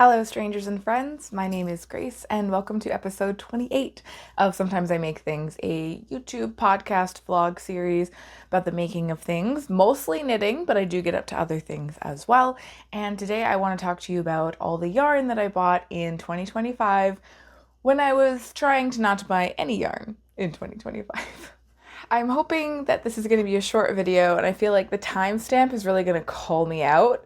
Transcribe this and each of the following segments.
Hello, strangers and friends. My name is Grace, and welcome to episode 28 of Sometimes I Make Things, a YouTube podcast vlog series about the making of things, mostly knitting, but I do get up to other things as well. And today I want to talk to you about all the yarn that I bought in 2025 when I was trying to not buy any yarn in 2025. I'm hoping that this is going to be a short video, and I feel like the timestamp is really going to call me out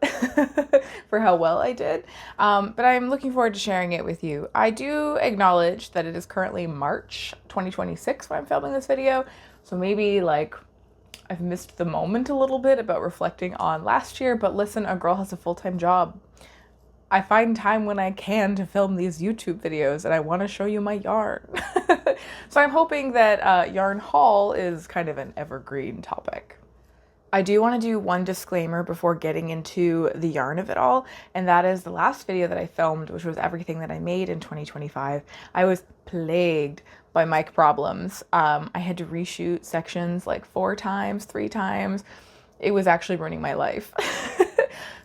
for how well I did. But I'm looking forward to sharing it with you. I do acknowledge that it is currently March 2026 when I'm filming this video, so maybe like I've missed the moment a little bit about reflecting on last year, but listen, a girl has a full-time job. I find time when I can to film these YouTube videos, and I want to show you my yarn. So I'm hoping that yarn haul is kind of an evergreen topic. I do want to do one disclaimer before getting into the yarn of it all, and that is the last video that I filmed, which was everything that I made in 2025. I was plagued by mic problems. I had to reshoot sections like 4 times, 3 times. It was actually ruining my life.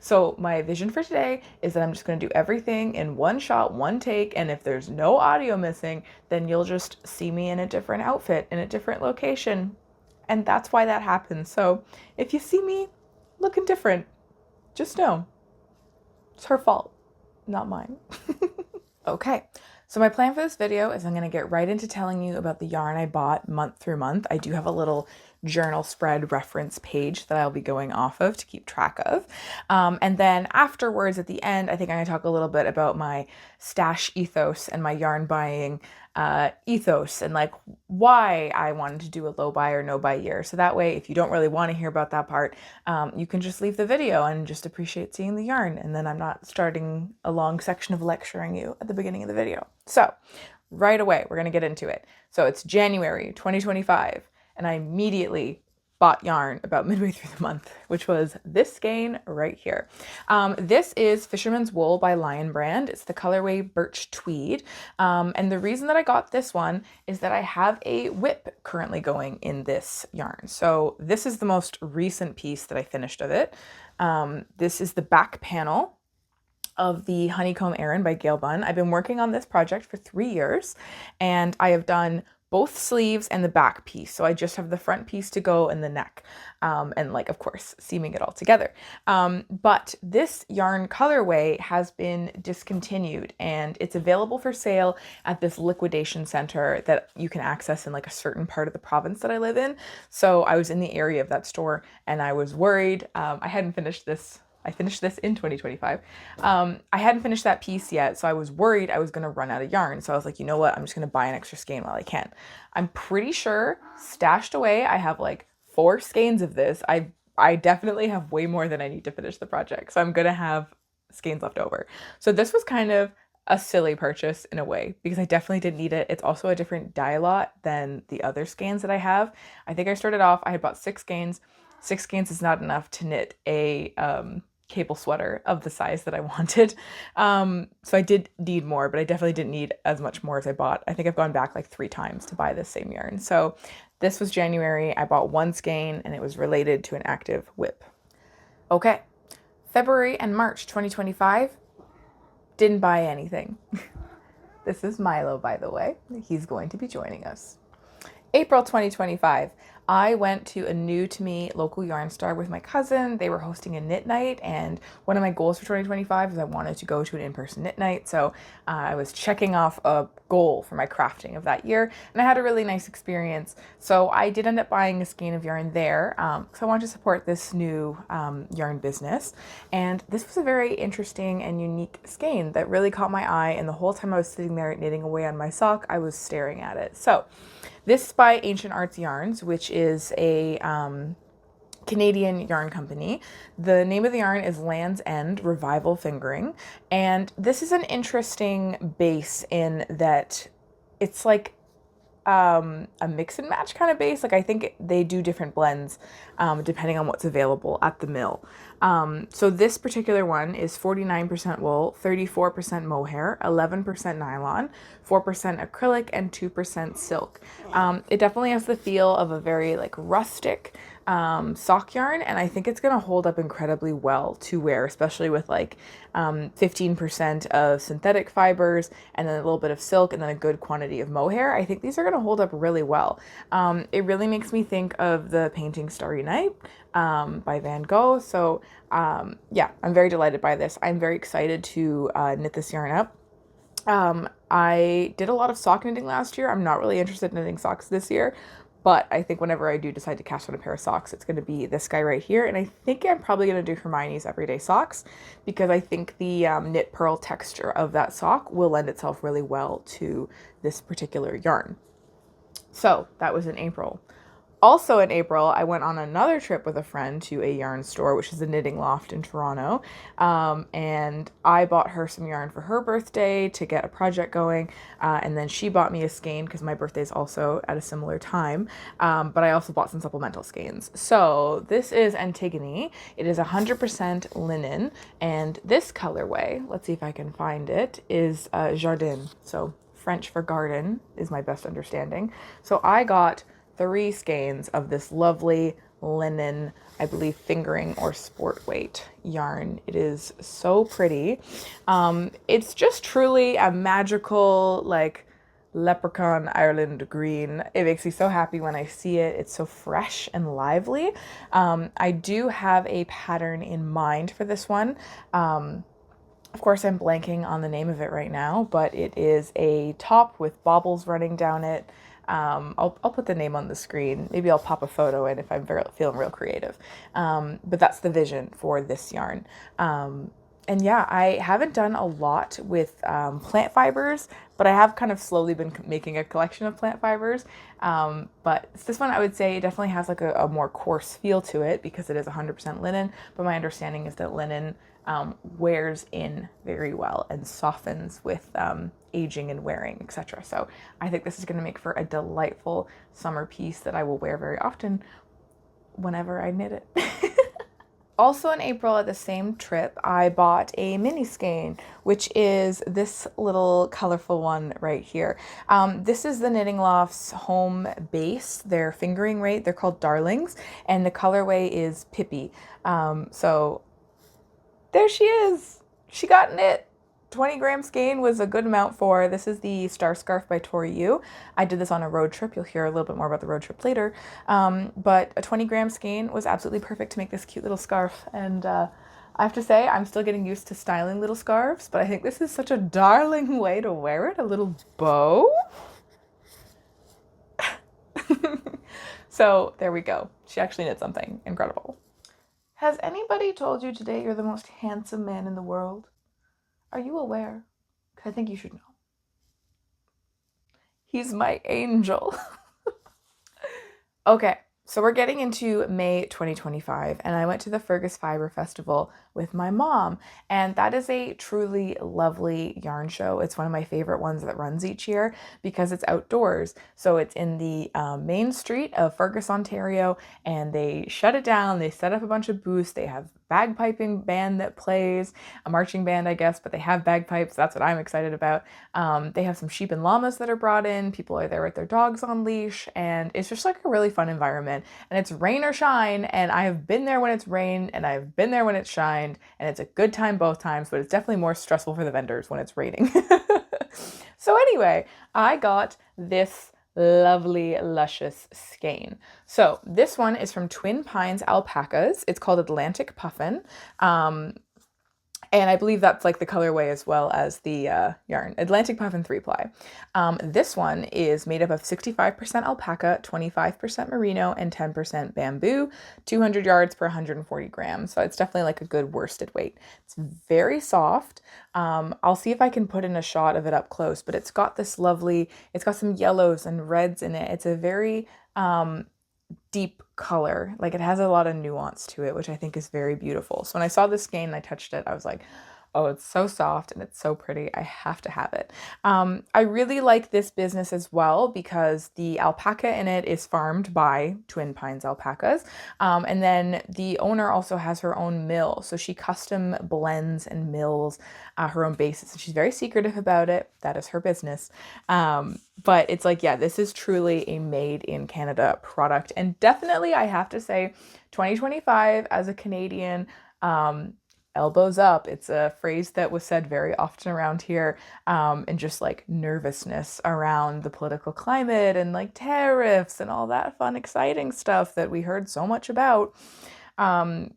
So my vision for today is that I'm just going to do everything in one shot, one take, and if there's no audio missing, then you'll just see me in a different outfit, in a different location. And that's why that happens. So if you see me looking different, just know it's her fault, not mine. Okay. So my plan for this video is I'm going to get right into telling you about the yarn I bought month through month. I do have a little journal spread reference page that I'll be going off of to keep track of. And then afterwards at the end, I think I'm going to talk a little bit about my stash ethos and my yarn buying ethos and like why I wanted to do a low buy or no buy year. So that way, if you don't really want to hear about that part, you can just leave the video and just appreciate seeing the yarn. And then I'm not starting a long section of lecturing you at the beginning of the video. So right away, we're going to get into it. So it's January 2025, and I immediately bought yarn about midway through the month, which was this skein right here. This is Fisherman's Wool by Lion Brand. It's the colorway Birch Tweed. And the reason that I got this one is that I have a whip currently going in this yarn. So this is the most recent piece that I finished of it. This is the back panel of the Honeycomb Aran by Gail Bunn. I've been working on this project for 3 years, and I have done both sleeves and the back piece. So I just have the front piece to go and the neck, and like, of course, seaming it all together. But this yarn colorway has been discontinued, and it's available for sale at this liquidation center that you can access in like a certain part of the province that I live in. So I was in the area of that store, and I was worried. I hadn't finished this. I finished this in 2025. I hadn't finished that piece yet, so I was worried I was going to run out of yarn. So I was like, you know what? I'm just going to buy an extra skein while I can. I'm pretty sure stashed away, I have like 4 skeins of this. I definitely have way more than I need to finish the project. So I'm going to have skeins left over. So this was kind of a silly purchase in a way because I definitely didn't need it. It's also a different dye lot than the other skeins that I have. I think I started off, I had bought 6 skeins. 6 skeins is not enough to knit a cable sweater of the size that I wanted. So I did need more, but I definitely didn't need as much more as I bought. I think I've gone back like 3 times to buy this same yarn. So this was January. I bought 1 skein and it was related to an active whip. Okay, February and March 2025, didn't buy anything. This is Milo, by the way. He's going to be joining us. April 2025, I went to a new to me local yarn store with my cousin. They were hosting a knit night, and one of my goals for 2025 is I wanted to go to an in-person knit night. So I was checking off a goal for my crafting of that year, and I had a really nice experience. So I did end up buying a skein of yarn there because I wanted to support this new yarn business. And this was a very interesting and unique skein that really caught my eye, and the whole time I was sitting there knitting away on my sock, I was staring at it. So this is by Ancient Arts Yarns, which is a Canadian yarn company. The name of the yarn is Land's End Revival Fingering, and this is an interesting base in that it's like a mix and match kind of base. Like I think they do different blends depending on what's available at the mill. So this particular one is 49% wool, 34% mohair, 11% nylon, 4% acrylic, and 2% silk. It definitely has the feel of a very like rustic sock yarn, and I think it's gonna hold up incredibly well to wear, especially with like 15% of synthetic fibers and then a little bit of silk and then a good quantity of mohair. I think these are gonna hold up really well. It really makes me think of the painting Starry Night by Van Gogh. So yeah, I'm very delighted by this. I'm very excited to knit this yarn up. I did a lot of sock knitting last year. I'm not really interested in knitting socks this year, but I think whenever I do decide to cast on a pair of socks, it's going to be this guy right here. And I think I'm probably going to do Hermione's everyday socks because I think the knit pearl texture of that sock will lend itself really well to this particular yarn. So that was in April. Also in April, I went on another trip with a friend to a yarn store, which is a Knitting Loft in Toronto. And I bought her some yarn for her birthday to get a project going. And then she bought me a skein because my birthday is also at a similar time. But I also bought some supplemental skeins. So this is Antigone. It is 100% linen. And this colorway, let's see if I can find it, is Jardin. So French for garden is my best understanding. So I got 3 skeins of this lovely linen, I believe fingering or sport weight yarn. It is so pretty. It's just truly a magical like leprechaun Ireland green. It makes me so happy when I see it. It's so fresh and lively. I do have a pattern in mind for this one. Of course, I'm blanking on the name of it right now, but it is a top with baubles running down it. I'll put the name on the screen. Maybe I'll pop a photo in if I'm feeling real creative. But that's the vision for this yarn. And yeah, I haven't done a lot with plant fibers, but I have kind of slowly been making a collection of plant fibers. But this one, I would say, definitely has like a more coarse feel to it because it is 100% linen. But my understanding is that linen wears in very well and softens with aging and wearing, etc. So I think this is going to make for a delightful summer piece that I will wear very often whenever I knit it. Also in April at the same trip, I bought a mini skein, which is this little colorful one right here. This is the Knitting Loft's home base, their fingering weight. They're called Darlings, and the colorway is Pippi. So there she is. She got knit. 20-gram skein was a good amount for. This is the Star Scarf by Tori Yu. I did this on a road trip. You'll hear a little bit more about the road trip later. But a 20-gram skein was absolutely perfect to make this cute little scarf. And I have to say, I'm still getting used to styling little scarves, but I think this is such a darling way to wear it. A little bow. So there we go. She actually knit something incredible. Has anybody told you today you're the most handsome man in the world? Are you aware? 'Cause I think you should know. He's my angel. Okay, so we're getting into May 2025, and I went to the Fergus Fiber Festival with my mom, and that is a truly lovely yarn show. It's one of my favorite ones that runs each year because it's outdoors. So it's in the main street of Fergus, Ontario, and they shut it down. They set up a bunch of booths. They have bagpiping band that plays, a marching band, I guess, but they have bagpipes. That's what I'm excited about. They have some sheep and llamas that are brought in. People are there with their dogs on leash, and it's just like a really fun environment. And it's rain or shine, and I have been there when it's rained, and I've been there when it's shined, and it's a good time both times, but it's definitely more stressful for the vendors when it's raining. So anyway, I got this lovely, luscious skein. So this one is from Twin Pines Alpacas. It's called Atlantic Puffin. And I believe that's like the colorway as well as the yarn. Atlantic Puffin 3-ply. This one is made up of 65% alpaca, 25% merino, and 10% bamboo, 200 yards per 140 grams. So it's definitely like a good worsted weight. It's very soft. I'll see if I can put in a shot of it up close, but it's got this lovely, it's got some yellows and reds in it. It's a very deep color. Like it has a lot of nuance to it, which I think is very beautiful. So when I saw this skein and I touched it, I was like, Oh, it's so soft and it's so pretty. I have to have it. I really like this business as well because the alpaca in it is farmed by Twin Pines alpacas. And then the owner also has her own mill. So she custom blends and mills her own bases. And she's very secretive about it. That is her business. But it's like, yeah, this is truly a made in Canada product. And definitely, I have to say, 2025 as a Canadian, elbows up. It's a phrase that was said very often around here, and just like nervousness around the political climate and like tariffs and all that fun, exciting stuff that we heard so much about.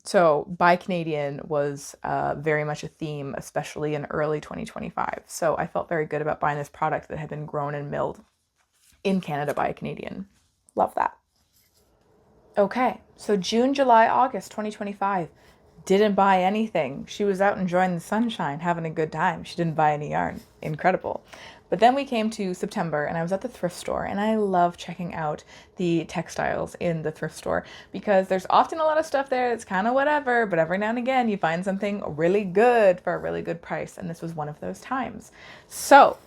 So Buy Canadian was very much a theme, especially in early 2025. So I felt very good about buying this product that had been grown and milled in Canada by a Canadian. Love that. Okay, so June, July, August 2025. Didn't buy anything. She was out enjoying the sunshine, having a good time. She didn't buy any yarn. Incredible. But then we came to September and I was at the thrift store and I love checking out the textiles in the thrift store because there's often a lot of stuff there that's kind of whatever, but every now and again you find something really good for a really good price. And this was one of those times. So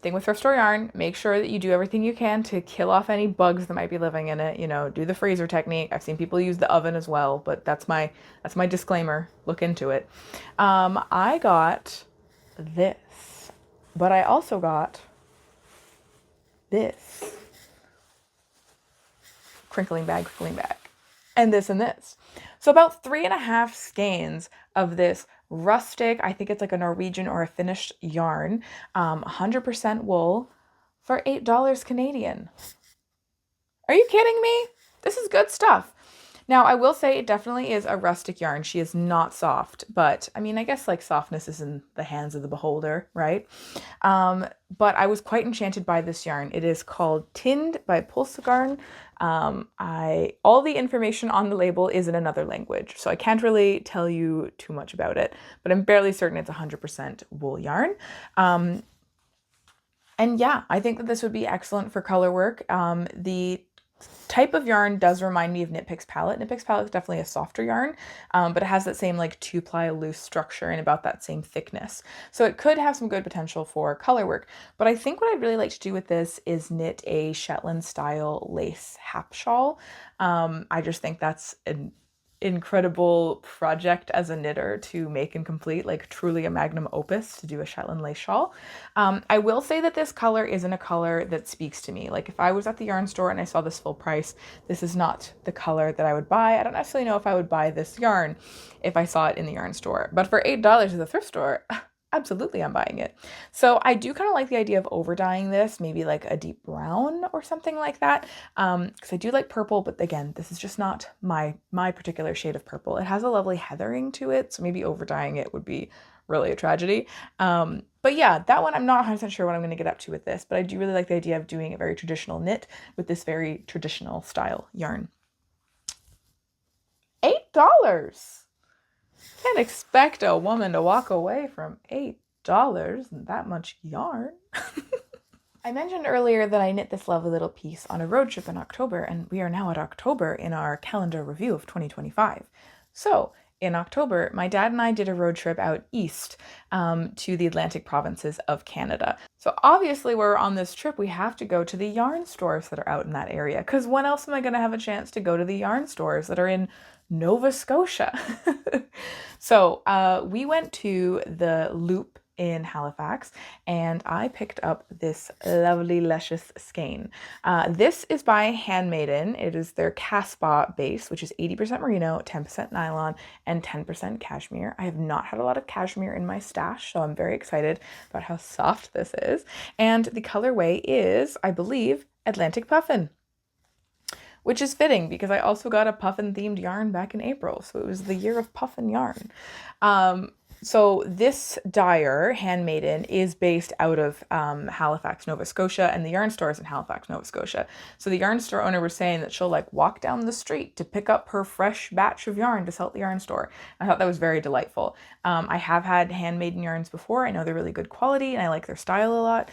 thing with thrift store yarn, make sure that you do everything you can to kill off any bugs that might be living in it. You know, do the freezer technique. I've seen people use the oven as well, but that's my disclaimer. Look into it. I got this, but I also got this crinkling bag, and this and this. So about 3.5 skeins of this rustic, I think it's like a Norwegian or a Finnish yarn, 100% wool for $8 Canadian. Are you kidding me? This is good stuff. Now, I will say it definitely is a rustic yarn. She is not soft, but I mean, I guess like softness is in the hands of the beholder, right? But I was quite enchanted by this yarn. It is called Tind by Pulsegarn. I all the information on the label is in another language, so I can't really tell you too much about it, but I'm barely certain it's 100% wool yarn. And yeah, I think that this would be excellent for color work. The type of yarn does remind me of Knit Picks Palette. Knit Picks Palette is definitely a softer yarn, but it has that same like 2-ply loose structure and about that same thickness. So it could have some good potential for color work. But I think what I'd really like to do with this is knit a Shetland style lace hap shawl. I just think that's an incredible project as a knitter to make and complete, like truly a magnum opus to do a Shetland lace shawl. I will say that this color isn't a color that speaks to me. Like if I was at the yarn store and I saw this full price, this is not the color that I would buy. I don't necessarily know if I would buy this yarn if I saw it in the yarn store, but for $8 at the thrift store, absolutely I'm buying it. So I do kind of like the idea of over dyeing this, maybe like a deep brown or something like that. Because I do like purple, but again, this is just not my particular shade of purple. It has a lovely heathering to it, so maybe over dyeing it would be really a tragedy. But yeah, that one I'm not 100% sure what I'm going to get up to with this, but I do really like the idea of doing a very traditional knit with this very traditional style yarn. $8. Can't expect a woman to walk away from $8 and that much yarn. I mentioned earlier that I knit this lovely little piece on a road trip in October, and we are now at October in our calendar review of 2025. So, in October, my dad and I did a road trip out east to the Atlantic provinces of Canada. So obviously, when we're on this trip, we have to go to the yarn stores that are out in that area. Because when else am I going to have a chance to go to the yarn stores that are in Nova Scotia? So we went to the Loop in Halifax and I picked up this lovely luscious skein. This is by Handmaiden. It is their Casbah base, which is 80% merino, 10% nylon, and 10% cashmere. I have not had a lot of cashmere in my stash, so I'm very excited about how soft this is. And the colorway is, I believe, Atlantic Puffin, which is fitting because I also got a puffin themed yarn back in April. So it was the year of puffin yarn. So this dyer, Handmaiden, is based out of Halifax, Nova Scotia, and the yarn store is in Halifax, Nova Scotia. So the yarn store owner was saying that she'll like walk down the street to pick up her fresh batch of yarn to sell at the yarn store. I thought that was very delightful. I have had Handmaiden yarns before. I know they're really good quality and I like their style a lot.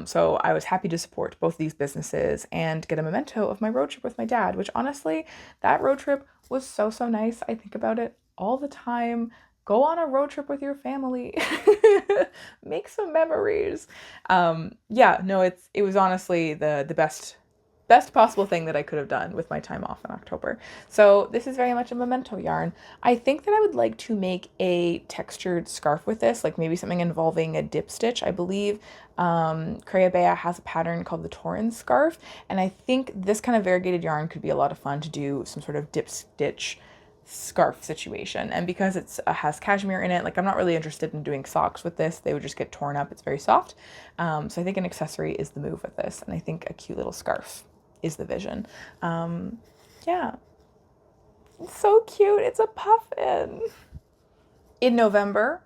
So I was happy to support both these businesses and get a memento of my road trip with my dad, which honestly, that road trip was so nice. I think about it all the time. go on a road trip with your family, make some memories. Yeah, no, it was honestly the best possible thing that I could have done with my time off in October. So this is very much a memento yarn. I think that I would like to make a textured scarf with this, like maybe something involving a dip stitch. I believe Creabea has a pattern called the Torrens scarf, and I think this kind of variegated yarn could be a lot of fun to do some sort of dip stitch scarf situation. And because it's has cashmere in it, like I'm not really interested in doing socks with this. They would just get torn up. It's very soft. So I think an accessory is the move with this, and I think a cute little scarf is the vision. Yeah, it's so cute. It's a puffin. In November,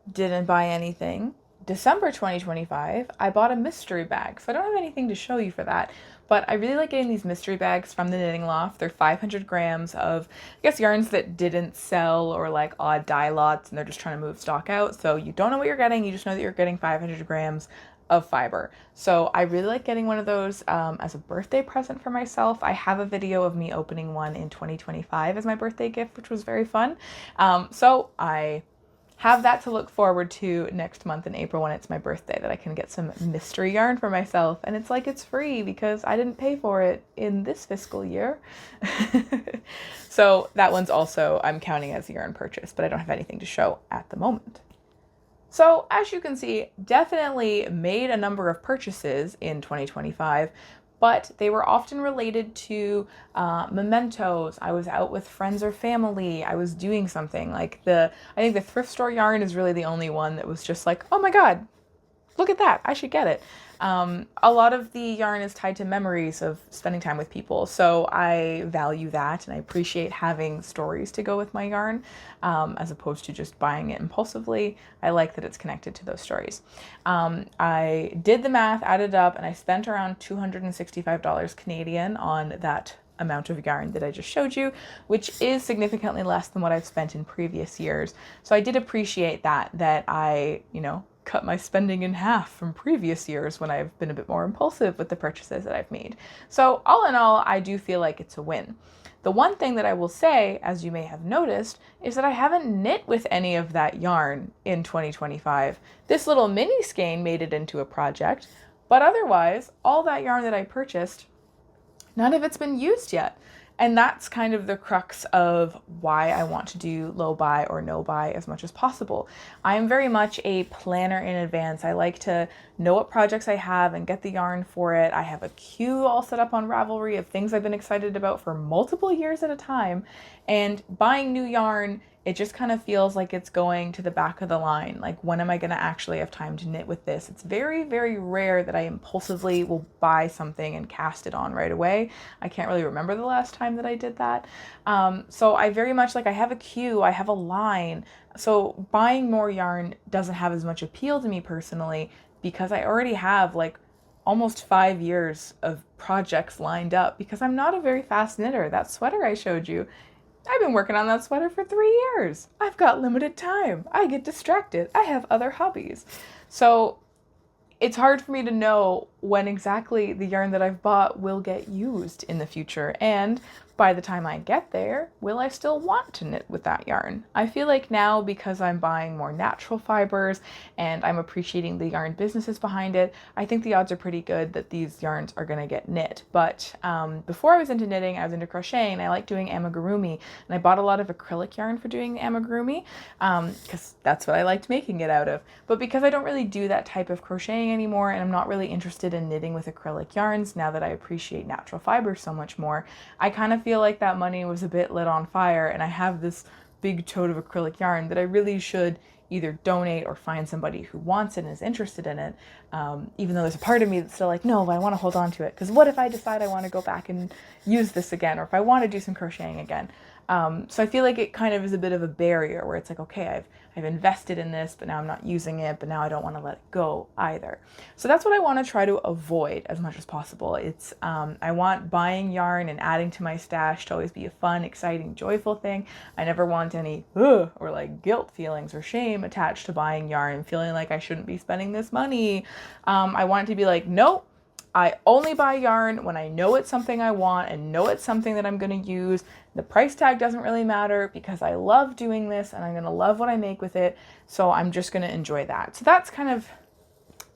didn't buy anything. December 2025, I bought a mystery bag. So I don't have anything to show you for that, but I really like getting these mystery bags from the Knitting Loft. They're 500 grams of, I guess, yarns that didn't sell or like odd dye lots, and they're just trying to move stock out. So you don't know what you're getting, you just know that you're getting 500 grams of fiber. So I really like getting one of those as a birthday present for myself. I have a video of me opening one in 2025 as my birthday gift, which was very fun. So I have that to look forward to next month in April when it's my birthday, that I can get some mystery yarn for myself. And it's like it's free because I didn't pay for it in this fiscal year. So that one's also, I'm counting as a yarn purchase, but I don't have anything to show at the moment. So as you can see, definitely made a number of purchases in 2025, but they were often related to mementos. I was out with friends or family. I was doing something like I think the thrift store yarn is really the only one that was just like, oh my God, look at that, I should get it. A lot of the yarn is tied to memories of spending time with people, so I value that and I appreciate having stories to go with my yarn, as opposed to just buying it impulsively. I like that it's connected to those stories. I did the math, added up, and I spent around $265 Canadian on that amount of yarn that I just showed you, which is significantly less than what I've spent in previous years. So I did appreciate that I, cut my spending in half from previous years when I've been a bit more impulsive with the purchases that I've made. So all in all, I do feel like it's a win. The one thing that I will say, as you may have noticed, is that I haven't knit with any of that yarn in 2025. This little mini skein made it into a project, but otherwise, all that yarn that I purchased, none of it's been used yet. And that's kind of the crux of why I want to do low buy or no buy as much as possible. I am very much a planner in advance. I like to know what projects I have and get the yarn for it. I have a queue all set up on Ravelry of things I've been excited about for multiple years at a time. And buying new yarn, it just kind of feels like it's going to the back of the line. Like, when am I going to actually have time to knit with this? It's very, very rare that I impulsively will buy something and cast it on right away. I can't really remember the last time that I did that. So I very much I have a queue, I have a line. So buying more yarn doesn't have as much appeal to me personally, because I already have almost 5 years of projects lined up, because I'm not a very fast knitter. That sweater I showed you, I've been working on that sweater for 3 years. I've got limited time. I get distracted. I have other hobbies. So it's hard for me to know when exactly the yarn that I've bought will get used in the future. And by the time I get there, will I still want to knit with that yarn? I feel like now, because I'm buying more natural fibers and I'm appreciating the yarn businesses behind it, I think the odds are pretty good that these yarns are going to get knit. But before I was into knitting, I was into crocheting. I like doing amigurumi, and I bought a lot of acrylic yarn for doing amigurumi because that's what I liked making it out of. But because I don't really do that type of crocheting anymore, and I'm not really interested in knitting with acrylic yarns now that I appreciate natural fibers so much more, I kind of feel like that money was a bit lit on fire, and I have this big tote of acrylic yarn that I really should either donate or find somebody who wants it and is interested in it, even though there's a part of me that's still like, no, but I want to hold on to it, because what if I decide I want to go back and use this again, or if I want to do some crocheting again. So I feel like it kind of is a bit of a barrier where it's like, okay, I've invested in this, but now I'm not using it, but now I don't want to let it go either. So that's what I want to try to avoid as much as possible. It's I want buying yarn and adding to my stash to always be a fun, exciting, joyful thing. I never want any or guilt feelings or shame attached to buying yarn and feeling like I shouldn't be spending this money. I want it to be like, nope, I only buy yarn when I know it's something I want and know it's something that I'm going to use. The price tag doesn't really matter because I love doing this and I'm going to love what I make with it. So I'm just going to enjoy that. So that's kind of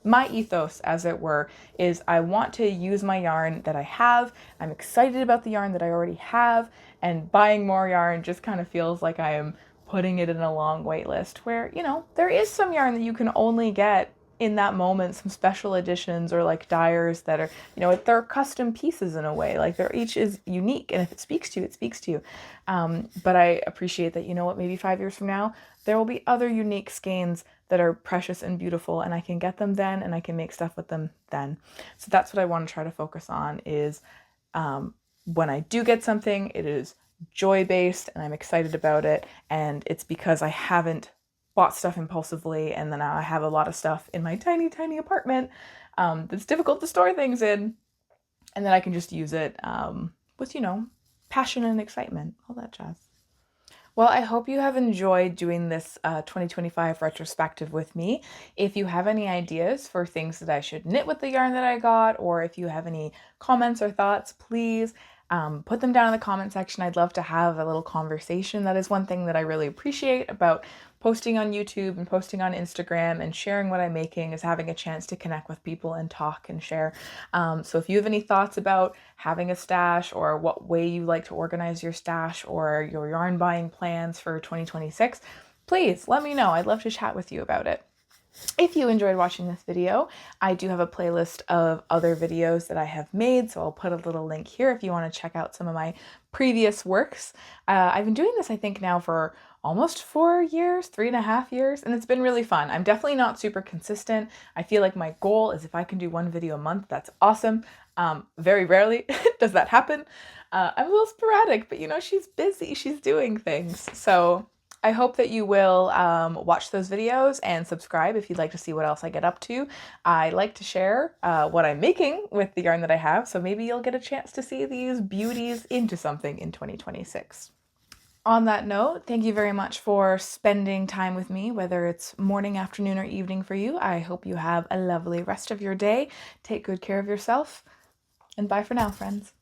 my ethos, as it were, is I want to use my yarn that I have. I'm excited about the yarn that I already have, and buying more yarn just kind of feels like I am putting it in a long wait list where, you know, there is some yarn that you can only get in that moment, some special editions or like dyers that are, you know, they're custom pieces in a way, like they're each is unique, and if it speaks to you, it speaks to you. But I appreciate that, you know what, maybe 5 years from now there will be other unique skeins that are precious and beautiful, and I can get them then and I can make stuff with them then. So that's what I want to try to focus on is when I do get something, it is joy-based and I'm excited about it, and it's because I haven't bought stuff impulsively and then I have a lot of stuff in my tiny, tiny apartment that's difficult to store things in, and then I can just use it with, you know, passion and excitement, all that jazz. Well, I hope you have enjoyed doing this 2025 retrospective with me. If you have any ideas for things that I should knit with the yarn that I got, or if you have any comments or thoughts, please put them down in the comment section. I'd love to have a little conversation. That is one thing that I really appreciate about posting on YouTube and posting on Instagram and sharing what I'm making, is having a chance to connect with people and talk and share. So if you have any thoughts about having a stash, or what way you like to organize your stash, or your yarn buying plans for 2026, please let me know. I'd love to chat with you about it. If you enjoyed watching this video, I do have a playlist of other videos that I have made, so I'll put a little link here if you want to check out some of my previous works. I've been doing this, I think, now for almost 4 years, 3.5 years, and it's been really fun. I'm definitely not super consistent. I feel like my goal is if I can do one video a month, that's awesome. Very rarely does that happen. I'm a little sporadic, but you know, she's busy, she's doing things. So I hope that you will watch those videos and subscribe if you'd like to see what else I get up to. I like to share what I'm making with the yarn that I have, so maybe you'll get a chance to see these beauties into something in 2026. On that note, thank you very much for spending time with me, whether it's morning, afternoon, or evening for you. I hope you have a lovely rest of your day. Take good care of yourself, and bye for now, friends.